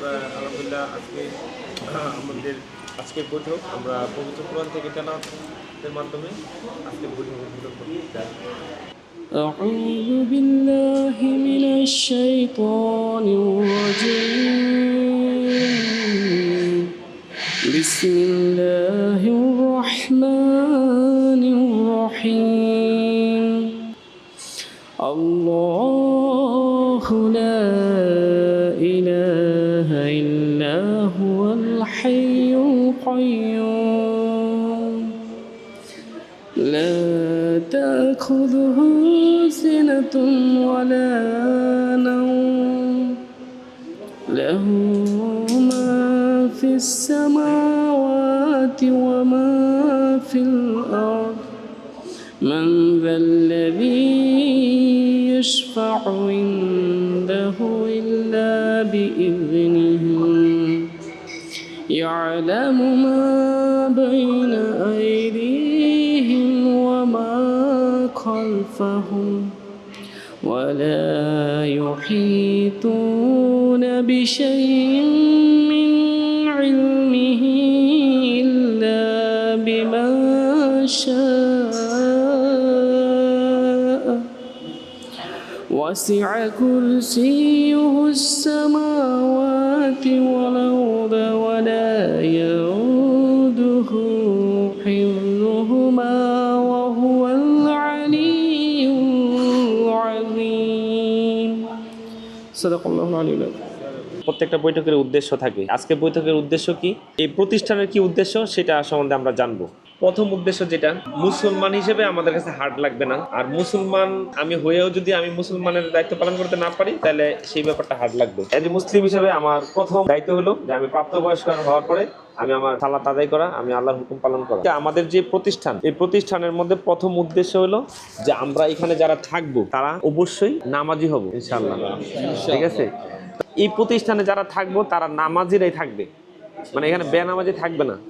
আমরা আলহামদুলিল্লাহ আজকে আমাদের আজকের বৈঠক আমরা পবিত্র কোরআন থেকে তেলাওয়াতের মাধ্যমে আজকের বৈঠক উদ্বোধন করতে চাই। أعوذ بالله من الشيطان الرجيم بسم الله الرحمن الرحيم الله لا إله إلا هو الحي القيوم لا تأخذه سنة ولا نوم له ما في السماوات وما في الأرض من ذا الذي يشفع عنده إلا بإذنه يعلم ما بين أيديهم وما خلفهم ولا يحيطون بشيء من علمه إلا بما شاء وسع كرسيه السماوات والأرض ولا يؤوده حفظهما وهو العلي العظيم صدق الله العلي العظيم প্রত্যেকটা বৈঠকের উদ্দেশ্য থাকে। আজকের বৈঠকের উদ্দেশ্য কি, এই প্রতিষ্ঠানের কি উদ্দেশ্য সেটা সম্বন্ধে আমরা জানবো। প্রথম উদ্দেশ্য যেটা, মুসলমান হিসেবে আমাদের কাছে হার্ড লাগবে না, আর মুসলমান আমি হয়েও যদি আমি মুসলমানের দায়িত্ব পালন করতে না পারি তাহলে সেই ব্যাপারটা হার্ড লাগবে। এজ এ মুসলিম হিসেবে আমার প্রথম দায়িত্ব হলো যে আমি প্রাপ্তবয়স্ক হওয়ার পরে আমি আমার সালাত আদায় করা, আমি আল্লাহর হুকুম পালন করা। আমাদের যে প্রতিষ্ঠান, এই প্রতিষ্ঠানের মধ্যে প্রথম উদ্দেশ্য হলো যে আমরা এখানে যারা থাকবো তারা অবশ্যই নামাজি হব ইনশাআল্লাহ। ঠিক আছে, এই প্রতিষ্ঠানে যারা থাকবো তারা নামাজিরাই থাকবে, মানে এখানে বেনামাজি থাকবে না।